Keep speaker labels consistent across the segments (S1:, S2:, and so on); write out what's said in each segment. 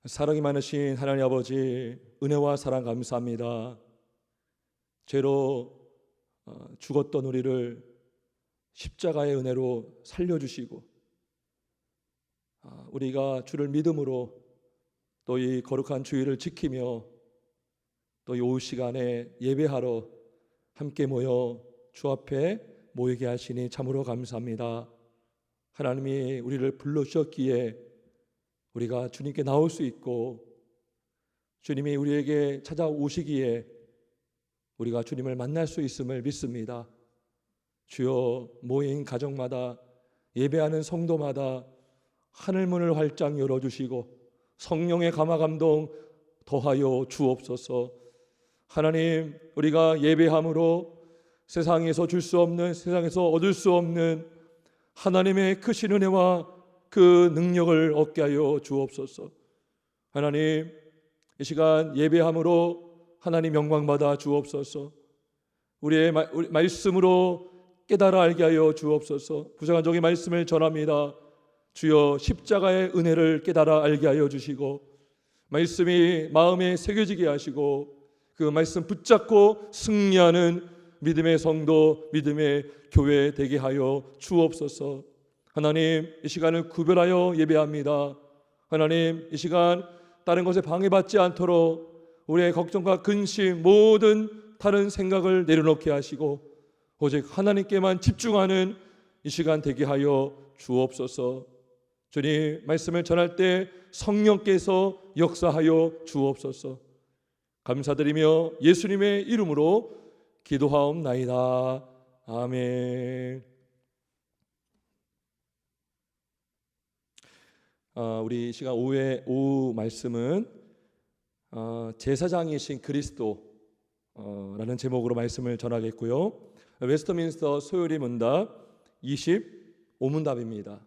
S1: 사랑이 많으신 하나님 아버지, 은혜와 사랑 감사합니다. 죄로 죽었던 우리를 십자가의 은혜로 살려주시고, 우리가 주를 믿음으로 또 이 거룩한 주일을 지키며 또 이 오후 시간에 예배하러 함께 모여 주 앞에 모이게 하시니 참으로 감사합니다. 하나님이 우리를 불러주셨기에 우리가 주님께 나올 수 있고, 주님이 우리에게 찾아오시기에 우리가 주님을 만날 수 있음을 믿습니다. 주여, 모인 가정마다, 예배하는 성도마다 하늘문을 활짝 열어주시고 성령의 감화감동 더하여 주옵소서. 하나님, 우리가 예배함으로 세상에서 줄 수 없는, 세상에서 얻을 수 없는 하나님의 크신 은혜와 그 능력을 얻게 하여 주옵소서. 하나님, 이 시간 예배함으로 하나님 영광받아 주옵소서. 우리의 말씀으로 깨달아 알게 하여 주옵소서. 부정한 종의 말씀을 전합니다. 주여, 십자가의 은혜를 깨달아 알게 하여 주시고, 말씀이 마음에 새겨지게 하시고, 그 말씀 붙잡고 승리하는 믿음의 성도, 믿음의 교회 되게 하여 주옵소서. 하나님, 이 시간을 구별하여 예배합니다. 하나님, 이 시간 다른 것에 방해받지 않도록 우리의 걱정과 근심, 모든 다른 생각을 내려놓게 하시고 오직 하나님께만 집중하는 이 시간 되게 하여 주옵소서. 주님, 말씀을 전할 때 성령께서 역사하여 주옵소서. 감사드리며 예수님의 이름으로 기도하옵나이다. 아멘. 우리 시간 오후 말씀은 제사장이신 그리스도라는 제목으로 말씀을 전하겠고요. 웨스트민스터 소요리 문답 25문답입니다.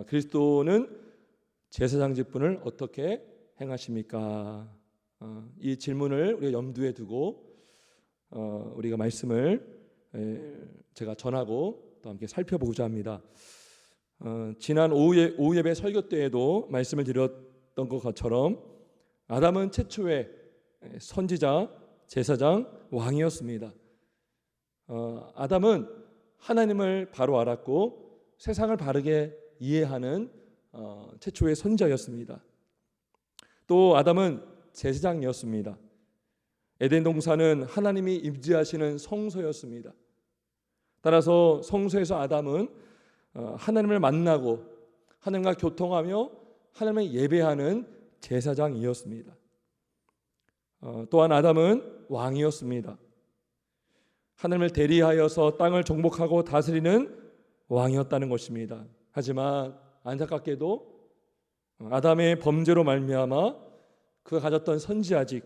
S1: 그리스도는 제사장 직분을 어떻게 행하십니까? 이 질문을 우리가 염두에 두고 우리가 말씀을 제가 전하고 또 함께 살펴보고자 합니다. 지난 오후 예배 설교 때에도 말씀을 드렸던 것처럼 아담은 최초의 선지자, 제사장, 왕이었습니다. 아담은 하나님을 바로 알았고 세상을 바르게 이해하는 최초의 선지자였습니다. 또 아담은 제사장이었습니다. 에덴 동산은 하나님이 임재하시는 성소였습니다. 따라서 성소에서 아담은 하나님을 만나고 하나님과 교통하며 하나님을 예배하는 제사장이었습니다. 또한 아담은 왕이었습니다. 하나님을 대리하여서 땅을 정복하고 다스리는 왕이었다는 것입니다. 하지만 안타깝게도 아담의 범죄로 말미암아 그가 가졌던 선지자직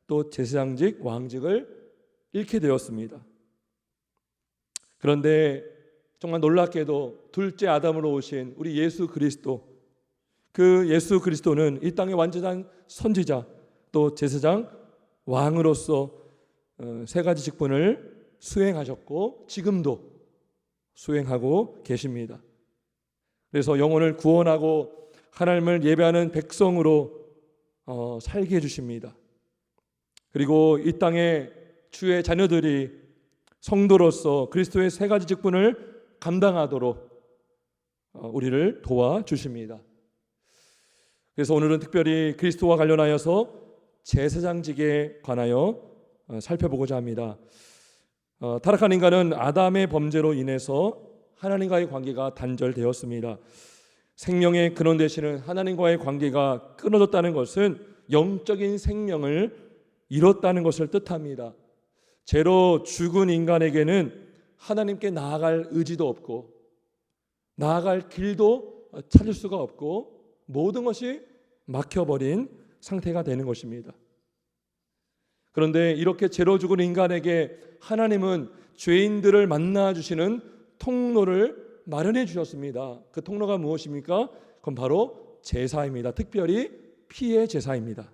S1: 또 제사장직, 왕직을 잃게 되었습니다. 그런데 정말 놀랍게도 둘째 아담으로 오신 우리 예수 그리스도, 그 예수 그리스도는 이 땅의 완전한 선지자 또 제사장, 왕으로서 세 가지 직분을 수행하셨고 지금도 수행하고 계십니다. 그래서 영혼을 구원하고 하나님을 예배하는 백성으로 살게 해주십니다. 그리고 이 땅에 주의 자녀들이 성도로서 그리스도의 세 가지 직분을 감당하도록 우리를 도와주십니다. 그래서 오늘은 특별히 그리스도와 관련하여서 제사장직에 관하여 살펴보고자 합니다. 타락한 인간은 아담의 범죄로 인해서 하나님과의 관계가 단절되었습니다. 생명의 근원 되시는 하나님과의 관계가 끊어졌다는 것은 영적인 생명을 잃었다는 것을 뜻합니다. 죄로 죽은 인간에게는 하나님께 나아갈 의지도 없고 나아갈 길도 찾을 수가 없고 모든 것이 막혀버린 상태가 되는 것입니다. 그런데 이렇게 죄로 죽은 인간에게 하나님은 죄인들을 만나주시는 통로를 마련해 주셨습니다. 그 통로가 무엇입니까? 그건 바로 제사입니다. 특별히 피의 제사입니다.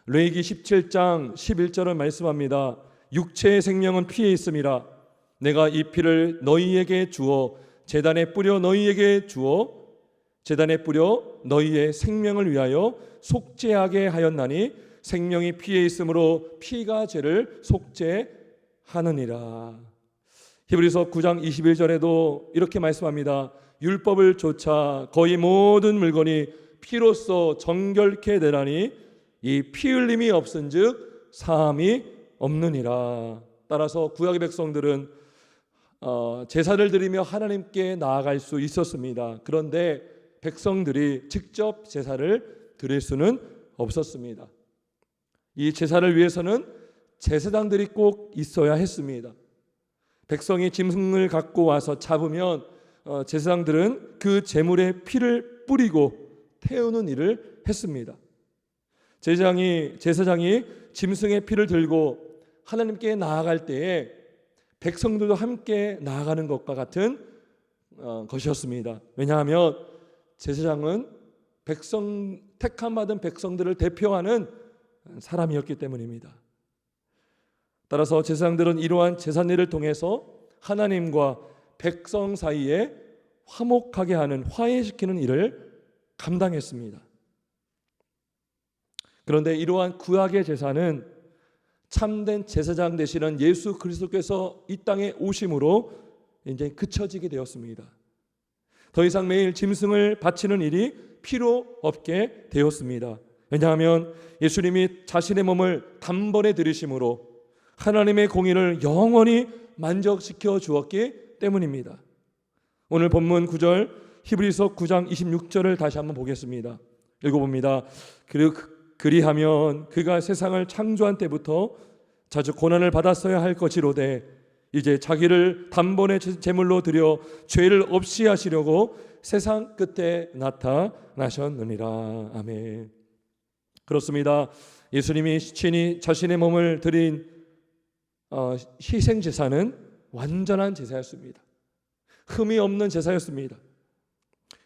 S1: 레위기 17장 11절은 말씀합니다. 육체의 생명은 피에 있음이라. 내가 이 피를 너희에게 주어 제단에 뿌려 너희에게 주어 제단에 뿌려 너희의 생명을 위하여 속죄하게 하였나니 생명이 피에 있으므로 피가 죄를 속죄하느니라. 히브리서 9장 21절에도 이렇게 말씀합니다. 율법을 좇아 거의 모든 물건이 피로써 정결케 되나니 이 피 흘림이 없은즉 사함이 없느니라. 따라서 구약의 백성들은 제사를 드리며 하나님께 나아갈 수 있었습니다. 그런데 백성들이 직접 제사를 드릴 수는 없었습니다. 이 제사를 위해서는 제사장들이 꼭 있어야 했습니다. 백성이 짐승을 갖고 와서 잡으면 제사장들은 그 제물에 피를 뿌리고 태우는 일을 했습니다. 제사장이 짐승의 피를 들고 하나님께 나아갈 때에 백성들도 함께 나아가는 것과 같은 것이었습니다. 왜냐하면 제사장은 택함 받은 백성들을 대표하는 사람이었기 때문입니다. 따라서 제사장들은 이러한 제사일을 통해서 하나님과 백성 사이에 화목하게 하는, 화해시키는 일을 감당했습니다. 그런데 이러한 구약의 제사는 참된 제사장 되시는 예수 그리스도께서 이 땅에 오심으로 이제 그쳐지게 되었습니다. 더 이상 매일 짐승을 바치는 일이 필요 없게 되었습니다. 왜냐하면 예수님이 자신의 몸을 단번에 들이심으로 하나님의 공의를 영원히 만족시켜 주었기 때문입니다. 오늘 본문 9절 히브리서 9장 26절을 다시 한번 보겠습니다. 읽어봅니다. 그리하면 그가 세상을 창조한 때부터 자주 고난을 받았어야 할 것이로되 이제 자기를 단번에 제물로 드려 죄를 없이 하시려고 세상 끝에 나타나셨느니라. 아멘. 그렇습니다. 예수님이 친히 자신의 몸을 드린 희생 제사는 완전한 제사였습니다. 흠이 없는 제사였습니다.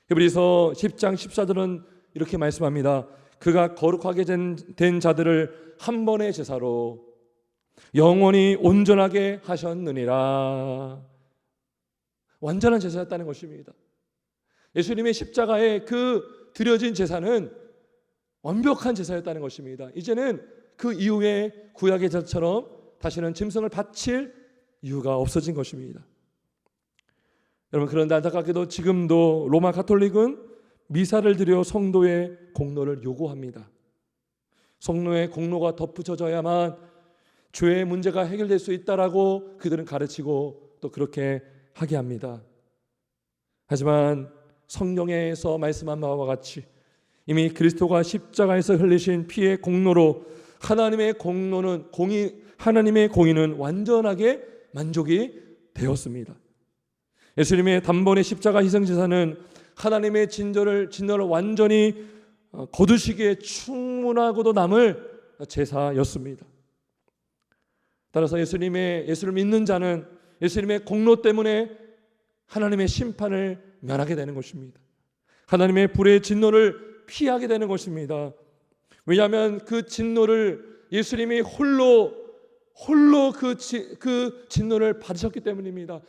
S1: 히브리서 10장 14절은 이렇게 말씀합니다. 그가 거룩하게 된 자들을 한 번의 제사로 영원히 온전하게 하셨느니라. 완전한 제사였다는 것입니다. 예수님의 십자가에 그 드려진 제사는 완벽한 제사였다는 것입니다. 이제는 그 이후에 구약의 제사처럼 다시는 짐승을 바칠 이유가 없어진 것입니다. 여러분, 그런데 안타깝게도 지금도 로마 가톨릭은 미사를 드려 성도의 공로를 요구합니다. 성도의 공로가 덧붙여져야만 죄의 문제가 해결될 수 있다라고 그들은 가르치고 또 그렇게 하게 합니다. 하지만 성경에서 말씀한 바와 같이 이미 그리스도가 십자가에서 흘리신 피의 공로로 하나님의 공의는 완전하게 만족이 되었습니다. 예수님의 단번의 십자가 희생 제사는 하나님의 진노를 완전히 거두시기에 충분하고도 남을 제사였습니다. 따라서 예수를 믿는 자는 예수님의 공로 때문에 하나님의 심판을 면하게 되는 것입니다. 하나님의 불의 진노를 피하게 되는 것입니다. 왜냐하면 그 진노를 예수님이 홀로 그 진노를 받으셨기 때문입니다.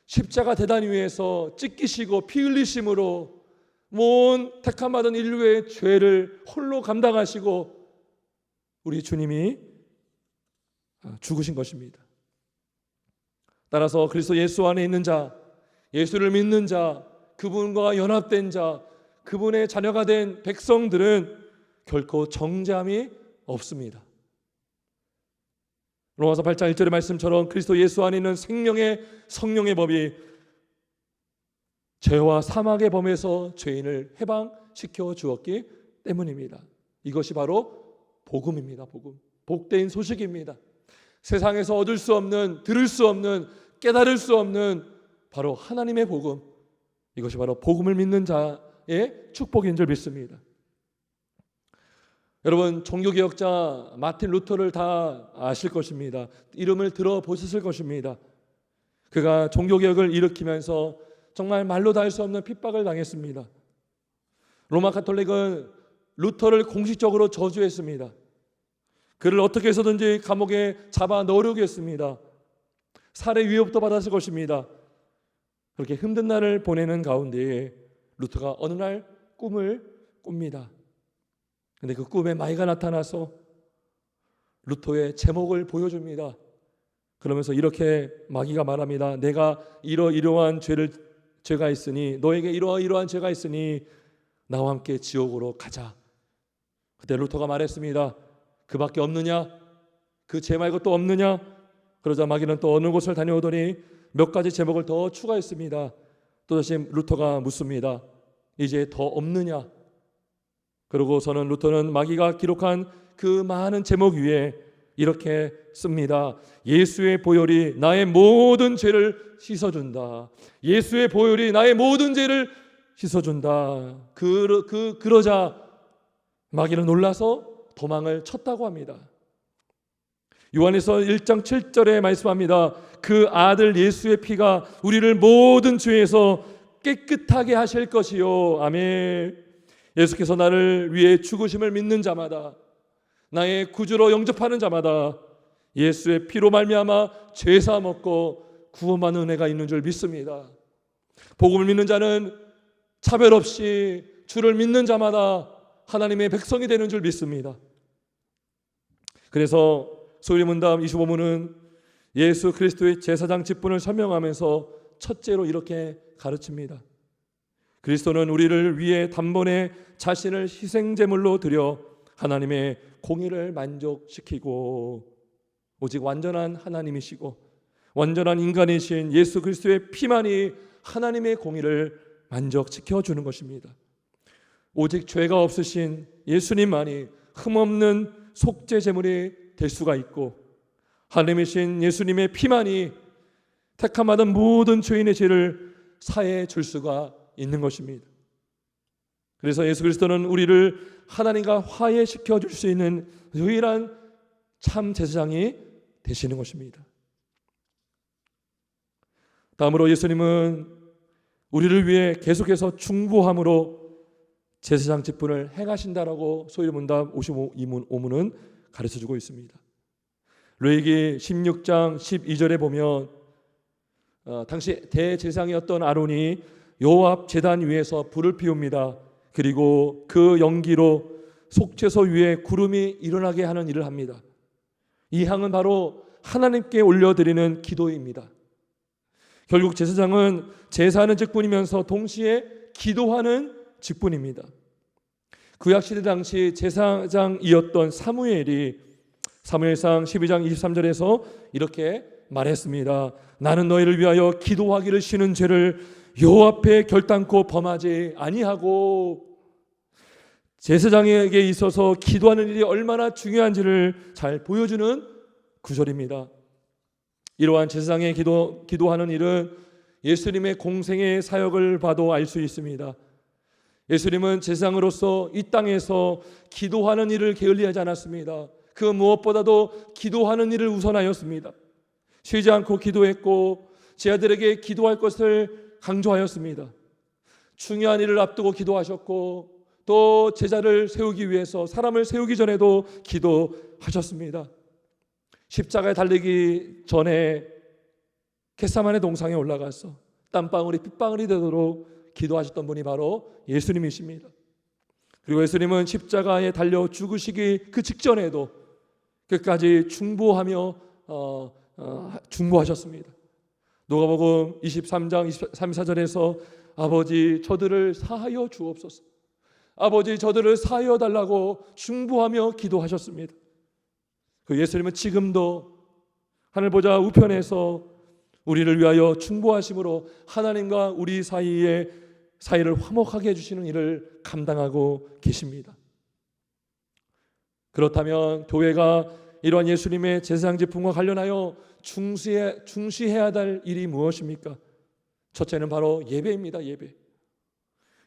S1: 십자가 대단 위에서 찢기시고 피 흘리심으로 온 택함받은 인류의 죄를 홀로 감당하시고 우리 주님이 죽으신 것입니다. 따라서 그리스도 예수 안에 있는 자, 예수를 믿는 자, 그분과 연합된 자, 그분의 자녀가 된 백성들은 결코 정죄함이 없습니다. 로마서 8장 1절의 말씀처럼 그리스도 예수 안에 있는 생명의 성령의 법이 죄와 사망의 범에서 죄인을 해방시켜 주었기 때문입니다. 이것이 바로 복음입니다. 복된 소식입니다. 세상에서 얻을 수 없는, 들을 수 없는, 깨달을 수 없는 바로 하나님의 복음, 이것이 바로 복음을 믿는 자의 축복인 줄 믿습니다. 여러분, 종교개혁자 마틴 루터를 다 아실 것입니다. 이름을 들어보셨을 것입니다. 그가 종교개혁을 일으키면서 정말 말로 다 할 수 없는 핍박을 당했습니다. 로마 가톨릭은 루터를 공식적으로 저주했습니다. 그를 어떻게 해서든지 감옥에 잡아 넣으려고 했습니다. 살해 위협도 받았을 것입니다. 그렇게 힘든 날을 보내는 가운데 루터가 어느 날 꿈을 꿉니다. 근데 그 꿈에 마귀가 나타나서 루터의 제목을 보여줍니다. 그러면서 이렇게 마귀가 말합니다. 내가 이러이러한 죄가 있으니, 너에게 이러이러한 죄가 있으니 나와 함께 지옥으로 가자. 그때 루터가 말했습니다. 그밖에 없느냐? 그 죄 말고 또 없느냐? 그러자 마귀는 또 어느 곳을 다녀오더니 몇 가지 제목을 더 추가했습니다. 또다시 루터가 묻습니다. 이제 더 없느냐? 그러고서는 루터는 마귀가 기록한 그 많은 제목 위에 이렇게 씁니다. 예수의 보혈이 나의 모든 죄를 씻어준다. 예수의 보혈이 나의 모든 죄를 씻어준다. 그러자 마귀는 놀라서 도망을 쳤다고 합니다. 요한에서 1장 7절에 말씀합니다. 그 아들 예수의 피가 우리를 모든 죄에서 깨끗하게 하실 것이요. 아멘. 예수께서 나를 위해 죽으심을 믿는 자마다, 나의 구주로 영접하는 자마다 예수의 피로 말미암아 죄사함 얻고 구원받는 은혜가 있는 줄 믿습니다. 복음을 믿는 자는 차별 없이 주를 믿는 자마다 하나님의 백성이 되는 줄 믿습니다. 그래서 소위문답 25문은 예수 그리스도의 제사장 직분을 설명하면서 첫째로 이렇게 가르칩니다. 그리스도는 우리를 위해 단번에 자신을 희생제물로 드려 하나님의 공의를 만족시키고, 오직 완전한 하나님이시고 완전한 인간이신 예수 그리스도의 피만이 하나님의 공의를 만족시켜 주는 것입니다. 오직 죄가 없으신 예수님만이 흠없는 속죄 제물이 될 수가 있고, 하나님이신 예수님의 피만이 택함받은 모든 죄인의 죄를 사해 줄 수가 있는 것입니다. 그래서 예수 그리스도는 우리를 하나님과 화해시켜 줄 수 있는 유일한 참 제사장이 되시는 것입니다. 다음으로 예수님은 우리를 위해 계속해서 중보함으로 제사장 직분을 행하신다라고 소위문답 55문은 가르쳐주고 있습니다. 레위기 16장 12절에 보면 당시 대제사장이었던 아론이 여호와 제단 위에서 불을 피웁니다. 그리고 그 연기로 속죄소 위에 구름이 일어나게 하는 일을 합니다. 이 향은 바로 하나님께 올려드리는 기도입니다. 결국 제사장은 제사하는 직분이면서 동시에 기도하는 직분입니다. 구약시대 당시 제사장이었던 사무엘이 사무엘상 12장 23절에서 이렇게 말했습니다. 나는 너희를 위하여 기도하기를 쉬는 죄를 여호와 앞에 결단코 범하지 아니하고, 제사장에게 있어서 기도하는 일이 얼마나 중요한지를 잘 보여주는 구절입니다. 이러한 제사장의 기도하는 일은 예수님의 공생의 사역을 봐도 알 수 있습니다. 예수님은 제사장으로서 이 땅에서 기도하는 일을 게을리하지 않았습니다. 그 무엇보다도 기도하는 일을 우선하였습니다. 쉬지 않고 기도했고 제자들에게 기도할 것을 강조하였습니다. 중요한 일을 앞두고 기도하셨고 또 제자를 세우기 위해서 사람을 세우기 전에도 기도하셨습니다. 십자가에 달리기 전에 겟세마네 동상에 올라가서 땀방울이 핏방울이 되도록 기도하셨던 분이 바로 예수님이십니다. 그리고 예수님은 십자가에 달려 죽으시기 그 직전에도 끝까지 중보하며 중보하셨습니다. 누가복음 23장 24절에서 아버지 저들을 사하여 주옵소서, 아버지 저들을 사하여 달라고 중보하며 기도하셨습니다. 그 예수님은 지금도 하늘 보좌 우편에서 우리를 위하여 중보하심으로 하나님과 우리 사이를 화목하게 해주시는 일을 감당하고 계십니다. 그렇다면 교회가 이러한 예수님의 제사장 직분과 관련하여 중시해야 될 일이 무엇입니까? 첫째는 바로 예배입니다. 예배.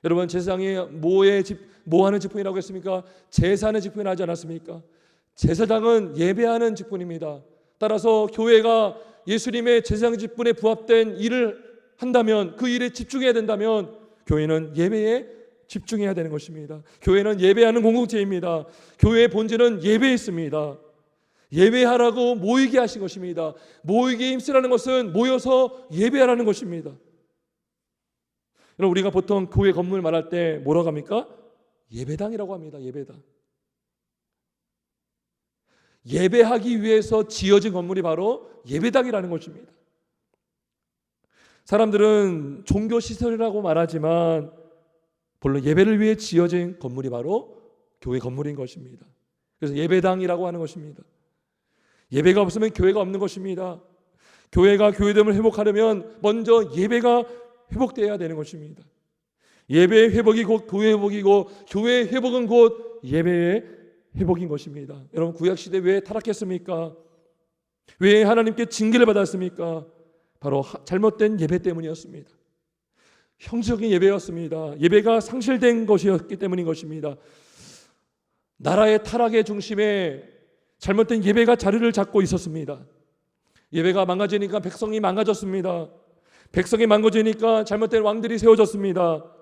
S1: 여러분, 제사장이 뭐 하는 직분이라고 했습니까? 제사하는 직분이 하지 않았습니까? 제사장은 예배하는 직분입니다. 따라서 교회가 예수님의 제사장 직분에 부합된 일을 한다면, 그 일에 집중해야 된다면 교회는 예배에 집중해야 되는 것입니다. 교회는 예배하는 공동체입니다. 교회의 본질은 예배에 있습니다. 예배하라고 모이게 하신 것입니다. 모이게 힘쓰라는 것은 모여서 예배하라는 것입니다. 여러분, 우리가 보통 교회 건물 말할 때 뭐라고 합니까? 예배당이라고 합니다. 예배당. 예배하기 위해서 지어진 건물이 바로 예배당이라는 것입니다. 사람들은 종교시설이라고 말하지만 본래 예배를 위해 지어진 건물이 바로 교회 건물인 것입니다. 그래서 예배당이라고 하는 것입니다. 예배가 없으면 교회가 없는 것입니다. 교회가 교회됨을 회복하려면 먼저 예배가 회복되어야 되는 것입니다. 예배의 회복이 곧 교회의 회복이고 교회의 회복은 곧 예배의 회복인 것입니다. 여러분, 구약시대 왜 타락했습니까? 왜 하나님께 징계를 받았습니까? 바로 잘못된 예배 때문이었습니다. 형식적인 예배였습니다. 예배가 상실된 것이었기 때문인 것입니다. 나라의 타락의 중심에 잘못된 예배가 자리를 잡고 있었습니다. 예배가 망가지니까 백성이 망가졌습니다. 백성이 망가지니까 잘못된 왕들이 세워졌습니다.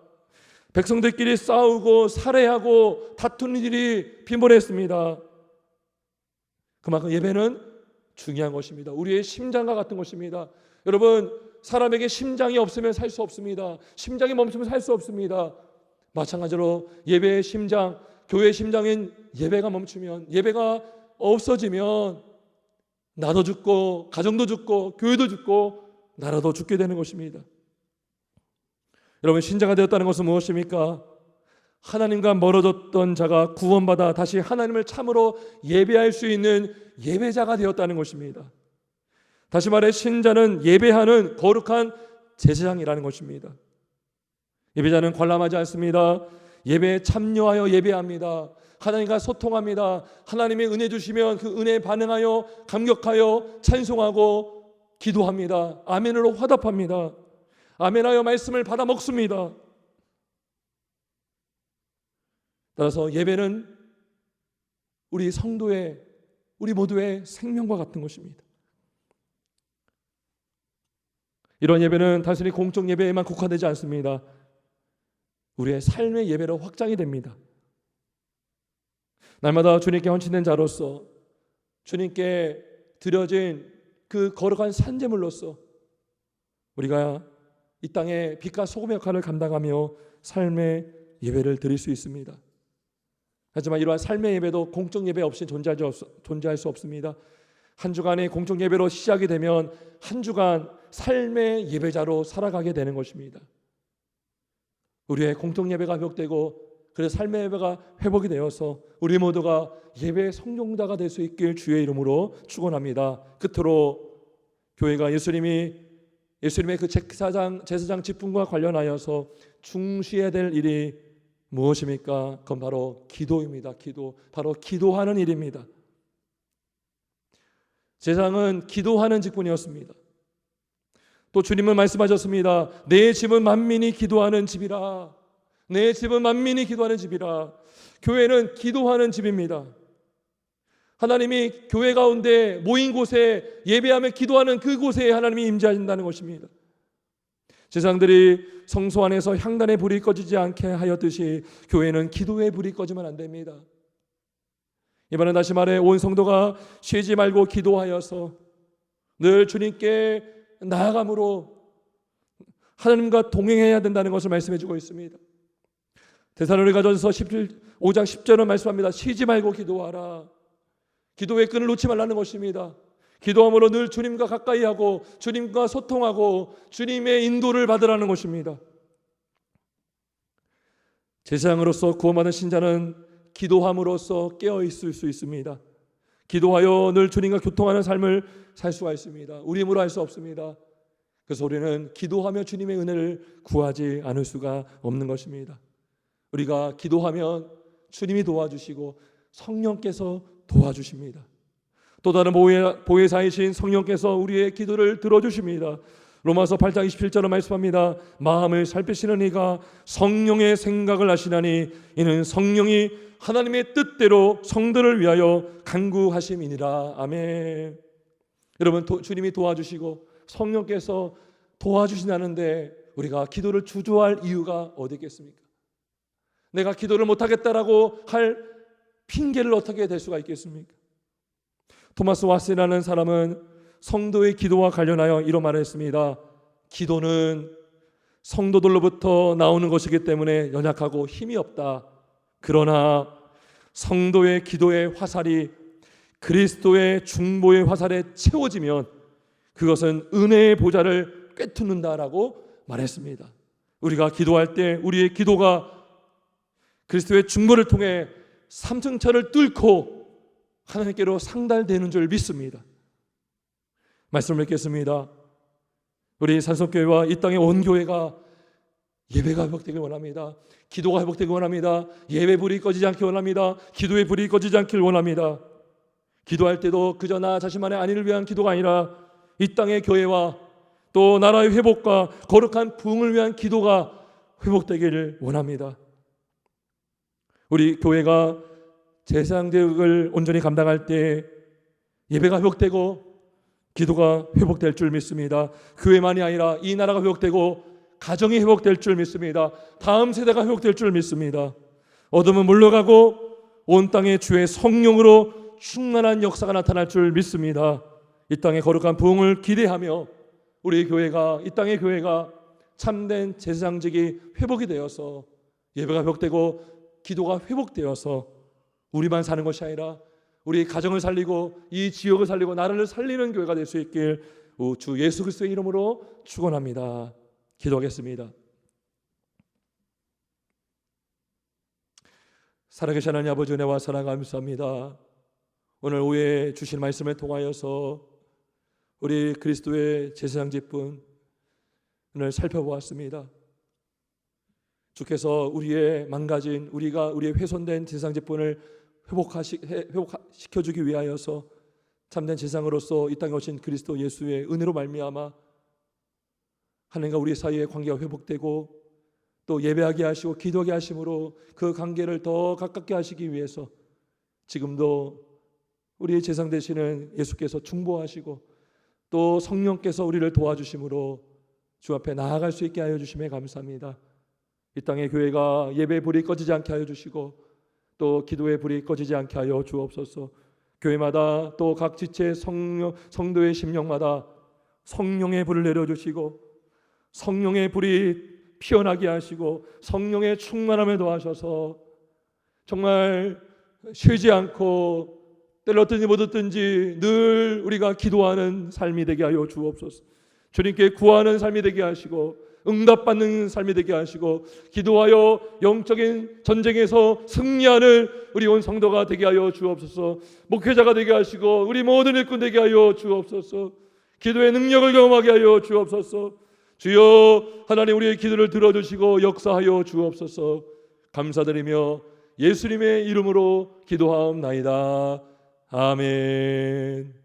S1: 백성들끼리 싸우고 살해하고 다투는 일이 빈번했습니다. 그만큼 예배는 중요한 것입니다. 우리의 심장과 같은 것입니다. 여러분, 사람에게 심장이 없으면 살 수 없습니다. 심장이 멈추면 살 수 없습니다. 마찬가지로 예배의 심장, 교회의 심장인 예배가 멈추면, 예배가 없어지면 나도 죽고 가정도 죽고 교회도 죽고 나라도 죽게 되는 것입니다. 여러분, 신자가 되었다는 것은 무엇입니까? 하나님과 멀어졌던 자가 구원받아 다시 하나님을 참으로 예배할 수 있는 예배자가 되었다는 것입니다. 다시 말해 신자는 예배하는 거룩한 제사장이라는 것입니다. 예배자는 관람하지 않습니다. 예배에 참여하여 예배합니다. 하나님과 소통합니다. 하나님의 은혜 주시면 그 은혜에 반응하여 감격하여 찬송하고 기도합니다. 아멘으로 화답합니다. 아멘하여 말씀을 받아 먹습니다. 따라서 예배는 우리 성도의, 우리 모두의 생명과 같은 것입니다. 이런 예배는 단순히 공적 예배에만 국한되지 않습니다. 우리의 삶의 예배로 확장이 됩니다. 날마다 주님께 헌신된 자로서, 주님께 드려진 그 거룩한 산제물로서 우리가 이 땅에 빛과 소금의 역할을 감당하며 삶의 예배를 드릴 수 있습니다. 하지만 이러한 삶의 예배도 공적 예배 없이 존재할 수 없습니다. 한 주간의 공적 예배로 시작이 되면 한 주간 삶의 예배자로 살아가게 되는 것입니다. 우리의 공적 예배가 회복되고 그래서 삶의 예배가 회복이 되어서 우리 모두가 예배의 성공자가 될 수 있길 주의 이름으로 축원합니다. 끝으로 교회가 예수님의 그 제사장 직분과 관련하여서 중시해야 될 일이 무엇입니까? 그건 바로 기도입니다. 기도. 바로 기도하는 일입니다. 제사장은 기도하는 직분이었습니다. 또 주님은 말씀하셨습니다. 내 집은 만민이 기도하는 집이라. 내 집은 만민이 기도하는 집이라. 교회는 기도하는 집입니다. 하나님이 교회 가운데 모인 곳에 예배하며 기도하는 그곳에 하나님이 임재하신다는 것입니다. 제사장들이 성소 안에서 향단의 불이 꺼지지 않게 하였듯이 교회는 기도의 불이 꺼지면 안 됩니다. 이번에 다시 말해 온 성도가 쉬지 말고 기도하여서 늘 주님께 나아감으로 하나님과 동행해야 된다는 것을 말씀해 주고 있습니다. 데살로니가전서 5장 10절은 말씀합니다. 쉬지 말고 기도하라. 기도의 끈을 놓지 말라는 것입니다. 기도함으로 늘 주님과 가까이 하고 주님과 소통하고 주님의 인도를 받으라는 것입니다. 제사장으로서 구원받은 신자는 기도함으로써 깨어있을 수 있습니다. 기도하여 늘 주님과 교통하는 삶을 살 수가 있습니다. 우리 힘으로 할 수 없습니다. 그래서 우리는 기도하며 주님의 은혜를 구하지 않을 수가 없는 것입니다. 우리가 기도하면 주님이 도와주시고 성령께서 도와주십니다. 또 다른 보혜사이신 성령께서 우리의 기도를 들어주십니다. 로마서 8장 27절은 말씀합니다. 마음을 살피시는 이가 성령의 생각을 하시나니 이는 성령이 하나님의 뜻대로 성도를 위하여 간구하심이니라. 아멘. 여러분, 주님이 도와주시고 성령께서 도와주신다는데 우리가 기도를 주저할 이유가 어디 있겠습니까? 내가 기도를 못하겠다라고 할 핑계를 어떻게 댈 수가 있겠습니까? 토마스 왓슨이라는 사람은 성도의 기도와 관련하여 이런 말을 했습니다. 기도는 성도들로부터 나오는 것이기 때문에 연약하고 힘이 없다. 그러나 성도의 기도의 화살이 그리스도의 중보의 화살에 채워지면 그것은 은혜의 보좌를 꿰뚫는다라고 말했습니다. 우리가 기도할 때 우리의 기도가 그리스도의 중보를 통해 삼층천을 뚫고 하나님께로 상달되는 줄 믿습니다. 말씀을 맺겠습니다. 우리 산성교회와 이 땅의 온 교회가 예배가 회복되길 원합니다. 기도가 회복되길 원합니다. 예배 불이 꺼지지 않길 원합니다. 기도의 불이 꺼지지 않길 원합니다. 기도할 때도 그저 나 자신만의 안위를 위한 기도가 아니라 이 땅의 교회와 또 나라의 회복과 거룩한 부흥을 위한 기도가 회복되기를 원합니다. 우리 교회가 제사장직을 온전히 감당할 때 예배가 회복되고 기도가 회복될 줄 믿습니다. 교회만이 아니라 이 나라가 회복되고 가정이 회복될 줄 믿습니다. 다음 세대가 회복될 줄 믿습니다. 어둠은 물러가고 온 땅에 주의 성령으로 충만한 역사가 나타날 줄 믿습니다. 이 땅의 거룩한 부흥을 기대하며 우리 교회가, 이 땅의 교회가 참된 제사장직이 회복이 되어서 예배가 회복되고 기도가 회복되어서 우리만 사는 것이 아니라 우리 가정을 살리고 이 지역을 살리고 나라를 살리는 교회가 될 수 있길 주 예수 그리스도의 이름으로 축원합니다. 기도하겠습니다. 살아계신 하나님 아버지, 은혜와 사랑 감사합니다. 오늘 오후에 주신 말씀을 통하여서 우리 그리스도의 제사장직분을 살펴보았습니다. 주께서 우리의 망가진, 우리의 훼손된 제사장직분을 회복시켜주기 위하여서 참된 제사장으로서 이 땅에 오신 그리스도 예수의 은혜로 말미암아 하나님과 우리 사이의 관계가 회복되고 또 예배하게 하시고 기도하게 하심으로 그 관계를 더 가깝게 하시기 위해서 지금도 우리의 제사장 되시는 예수께서 중보하시고 또 성령께서 우리를 도와주심으로 주 앞에 나아갈 수 있게 하여 주심에 감사합니다. 이 땅의 교회가 예배의 불이 꺼지지 않게 하여 주시고 또 기도의 불이 꺼지지 않게 하여 주옵소서. 교회마다 또 각 지체 성도의 심령마다 성령의 불을 내려주시고 성령의 불이 피어나게 하시고 성령의 충만함에 도와셔서 정말 쉬지 않고 때를 얻든지 못 얻든지 늘 우리가 기도하는 삶이 되게 하여 주옵소서. 주님께 구하는 삶이 되게 하시고 응답받는 삶이 되게 하시고 기도하여 영적인 전쟁에서 승리하는 우리 온 성도가 되게 하여 주옵소서. 목회자가 되게 하시고 우리 모든 일꾼 되게 하여 주옵소서. 기도의 능력을 경험하게 하여 주옵소서. 주여 하나님, 우리의 기도를 들어주시고 역사하여 주옵소서. 감사드리며 예수님의 이름으로 기도하옵나이다. 아멘.